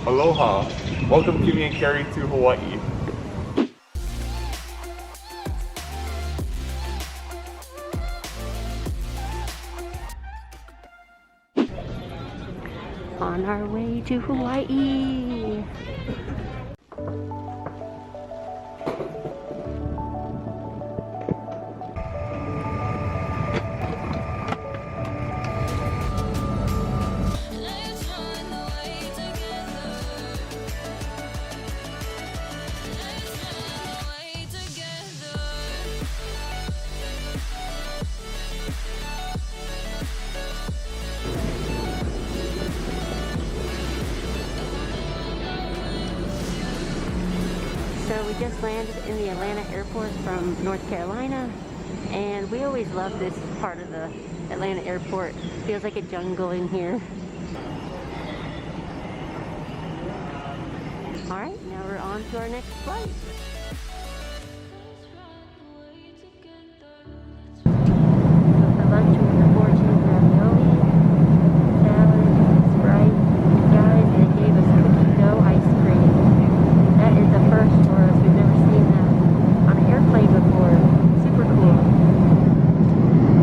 Aloha! Welcome Kimi and Kari to Hawaii. On our way to Hawaii. So we just landed in the Atlanta airport from North Carolina, and we always love this part of the Atlanta airport. Feels like a jungle in here. Alright, now we're on to our next flight. So for lunch we had fortune ravioli, salad, Sprite. Guys, they gave us cookie dough ice cream. That is the first for us. We've never seen that on an airplane before. Super cool.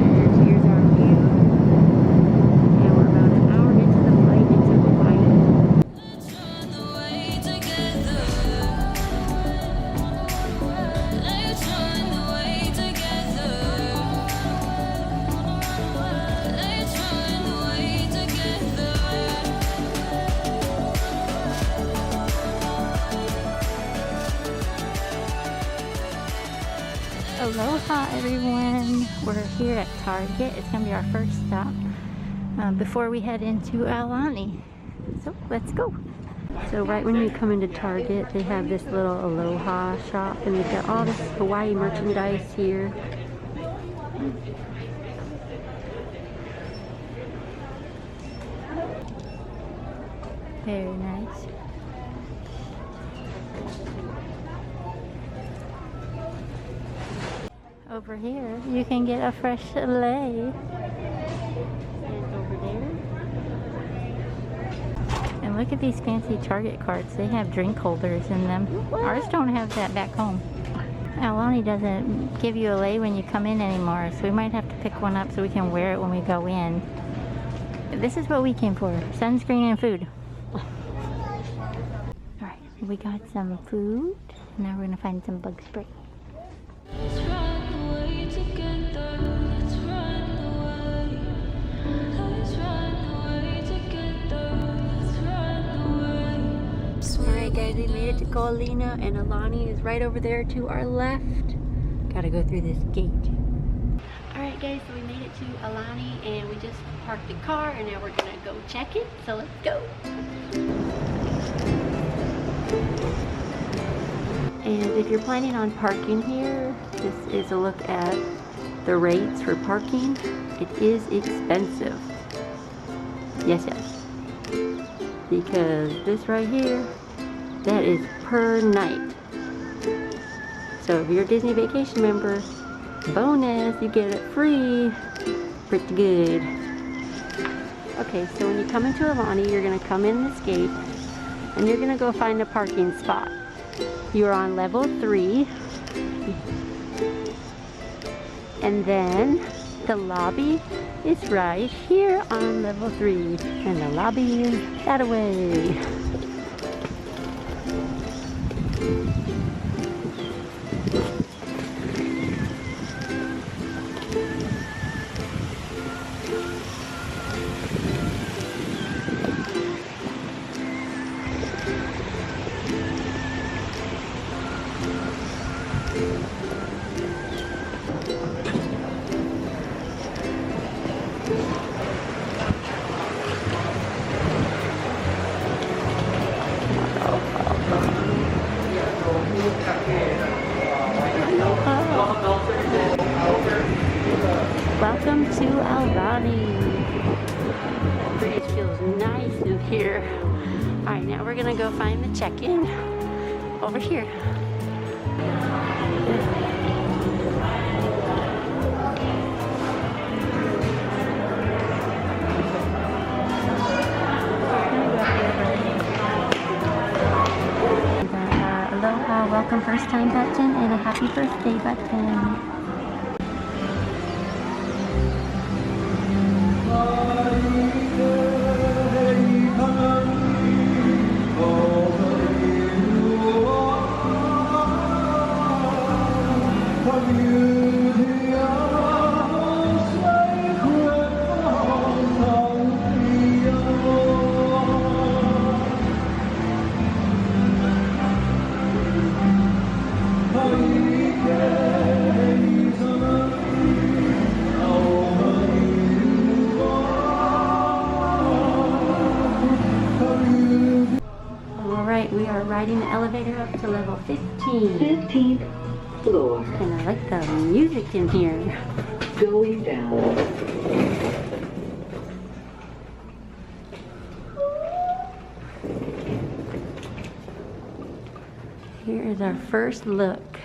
And here's our view. And we're about an hour into the flight into Hawaii. Aloha everyone, we're here at Target. It's going to be our first stop before we head into Aulani. So let's go. So right when you come into Target, they have this little Aloha shop, and they've got all this Hawaii merchandise here. Very nice. Over here, you can get a fresh fillet. And over there. And look at these fancy Target carts. They have drink holders in them. Ours don't have that back home. Aulani doesn't give you a lei when you come in anymore, so we might have to pick one up so we can wear it when we go in. This is what we came for, sunscreen and food. Alright, we got some food. Now we're gonna find some bug spray. Alright guys, we made it to Kaolina, and Aulani is right over there to our left. Gotta go through this gate. Alright guys, so we made it to Aulani and we just parked the car, and now we're gonna go check it, so let's go. And if you're planning on parking here, this is a look at the rates for parking. It is expensive. Yes, yes. Because this right here, that is per night. So if you're a Disney Vacation member, bonus, you get it free. Pretty good. Okay, so when you come into Aulani, you're gonna come in this gate and you're gonna go find a parking spot. You're on level 3. And then the lobby is right here on level 3. And the lobby is that way. Welcome to Aulani. It feels nice in here. Alright, now we're gonna go find the check-in over here. welcome first time button and a happy birthday button. Alright, we are riding the elevator up to level 15. 15th floor. And I like the music in here. Going down. Here is our first look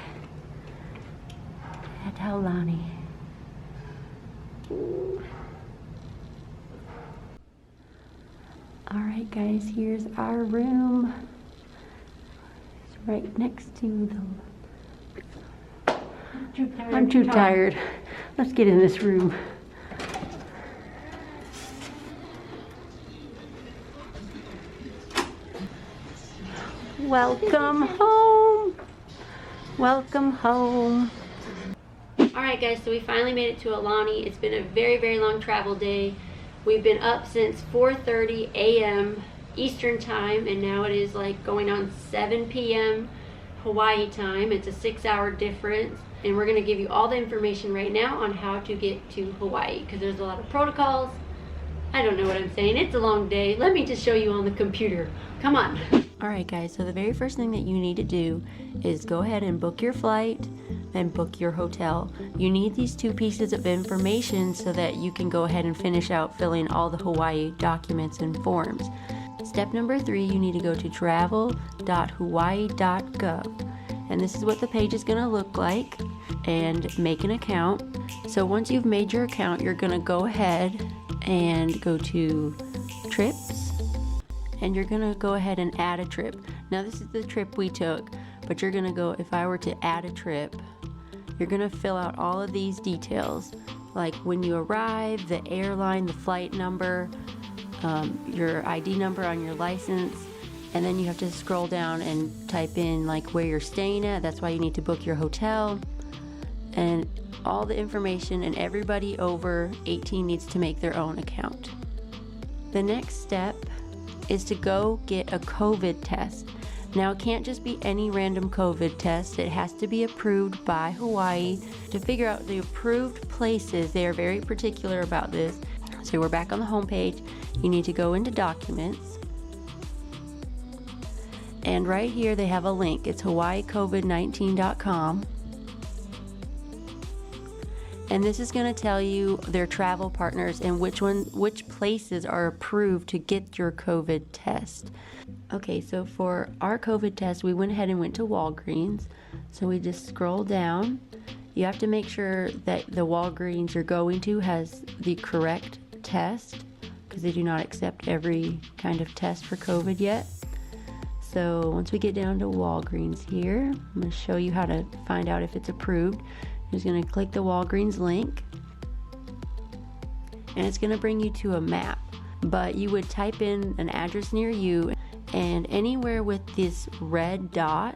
at Aulani. Alright guys, here's our room. It's right next to the... I'm too tired. Let's get in this room. Welcome home. Welcome home. Alright guys, so we finally made it to Aulani. It's been a very, very long travel day. We've been up since 4:30 a.m. Eastern time, and now it is like going on 7 p.m. Hawaii time. It's a 6-hour difference, and we're going to give you all the information right now on how to get to Hawaii, because there's a lot of protocols. I don't know what I'm saying. It's a long day. Let me just show you on the computer. Come on. Alright guys, so the very first thing that you need to do is go ahead and book your flight and book your hotel. You need these two pieces of information so that you can go ahead and finish out filling all the Hawaii documents and forms. Step number 3, you need to go to travel.hawaii.gov, and this is what the page is going to look like, and make an account. So once you've made your account, you're going to go ahead and go to trips, and you're going to go ahead and add a trip. Now this is the trip we took, but you're going to go, if I were to add a trip, you're going to fill out all of these details, like when you arrive, the airline, the flight number, your ID number on your license, and then you have to scroll down and type in like where you're staying at. That's why you need to book your hotel, and all the information, and everybody over 18 needs to make their own account. The next step is to go get a COVID test. Now, it can't just be any random COVID test. It has to be approved by Hawaii. To figure out the approved places, they are very particular about this. So we're back on the home page. You need to go into documents. And right here they have a link. It's hawaiicovid19.com. And this is going to tell you their travel partners and which places are approved to get your COVID test. Okay, so for our COVID test, we went ahead and went to Walgreens. So we just scroll down. You have to make sure that the Walgreens you're going to has the correct test, because they do not accept every kind of test for COVID yet. So once we get down to Walgreens here, I'm going to show you how to find out if it's approved. I'm just going to click the Walgreens link, and it's going to bring you to a map, but you would type in an address near you, and anywhere with this red dot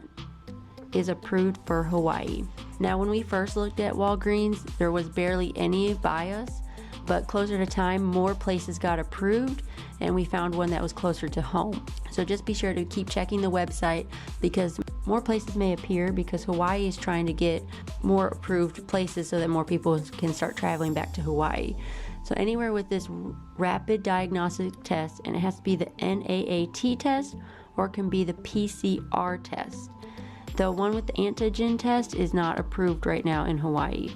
is approved for Hawaii. Now, when we first looked at Walgreens, there was barely any by us, but closer to time, more places got approved, and we found one that was closer to home. So just be sure to keep checking the website, because more places may appear, because Hawaii is trying to get more approved places so that more people can start traveling back to Hawaii. So anywhere with this rapid diagnostic test, and it has to be the NAAT test, or it can be the PCR test. The one with the antigen test is not approved right now in Hawaii.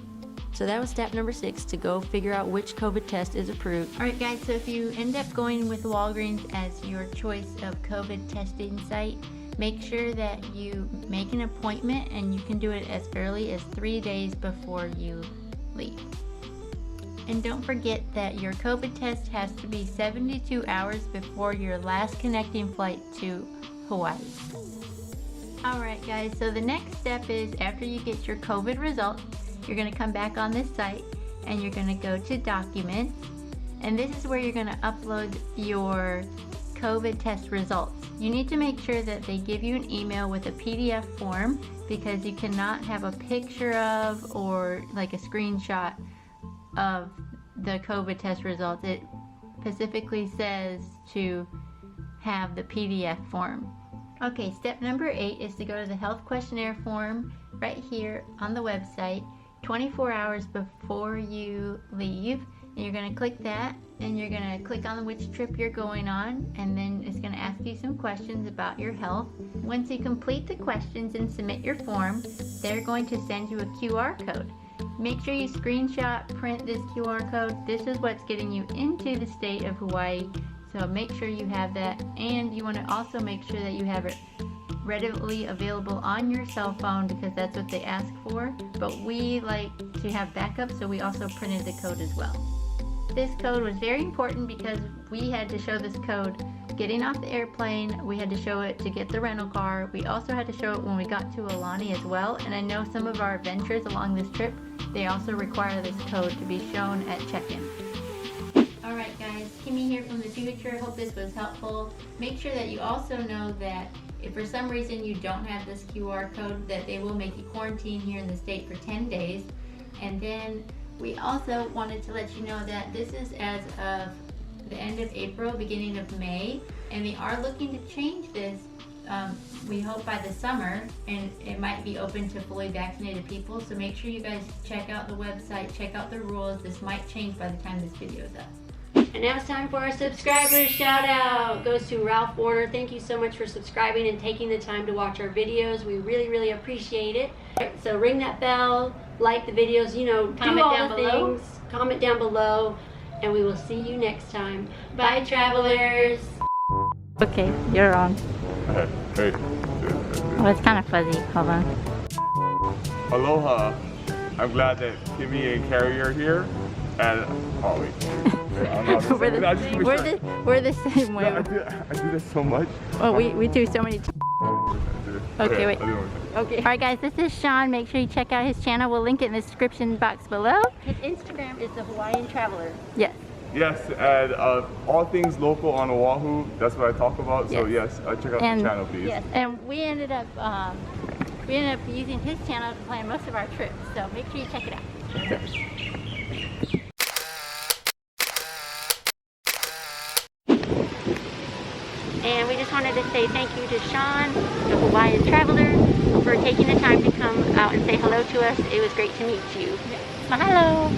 So that was step number 6, to go figure out which COVID test is approved. Alright guys, so if you end up going with Walgreens as your choice of COVID testing site, make sure that you make an appointment, and you can do it as early as 3 days before you leave. And don't forget that your COVID test has to be 72 hours before your last connecting flight to Hawaii. Alright guys, so the next step is after you get your COVID results, you're going to come back on this site and you're going to go to Documents, and this is where you're going to upload your COVID test results. You need to make sure that they give you an email with a PDF form, because you cannot have a picture of or like a screenshot of the COVID test results. It specifically says to have the PDF form. Okay, step number 8 is to go to the health questionnaire form right here on the website 24 hours before you leave. And you're going to click that, and you're going to click on which trip you're going on, and then it's going to ask you some questions about your health. Once you complete the questions and submit your form, they're going to send you a QR code. Make sure you screenshot, print this QR code. This is what's getting you into the state of Hawaii, so make sure you have that, and you want to also make sure that you have it readily available on your cell phone, because that's what they ask for. But we like to have backup, so we also printed the code as well. This code was very important because we had to show this code getting off the airplane. We had to show it to get the rental car. We also had to show it when we got to Aulani as well. And I know some of our adventures along this trip, they also require this code to be shown at check-in. Alright guys, Kimi here from the future. Hope this was helpful. Make sure that you also know that if for some reason you don't have this QR code, that they will make you quarantine here in the state for 10 days. And then we also wanted to let you know that this is as of the end of April, beginning of May, and they are looking to change this, we hope by the summer, and it might be open to fully vaccinated people. So make sure you guys check out the website, check out the rules. This might change by the time this video is up. And now it's time for our subscriber shout out. Goes to Ralph Warner. Thank you so much for subscribing and taking the time to watch our videos. We really appreciate it. So ring that bell, like the videos, you know, Comment do all down the below. things. Comment down below, and we will see you next time. Bye, travelers. Okay, you're on. Hey. Oh, it's kind of fuzzy. Hold on. Aloha. I'm glad that Kimi and Kari are here. And oh wait. We're the same way. I do this so much. Well, we do so many. Okay, wait. I'll do it. Okay. All right, guys. This is Sean. Make sure you check out his channel. We'll link it in the description box below. His Instagram is the Hawaiian Traveler. Yes. Yes, and all things local on Oahu. That's what I talk about. So yes, check out the channel, please. Yes, and we ended up using his channel to plan most of our trips. So make sure you check it out. And we just wanted to say thank you to Sean, the Hawaiian Traveler, for taking the time to come out and say hello to us. It was great to meet you. Mahalo!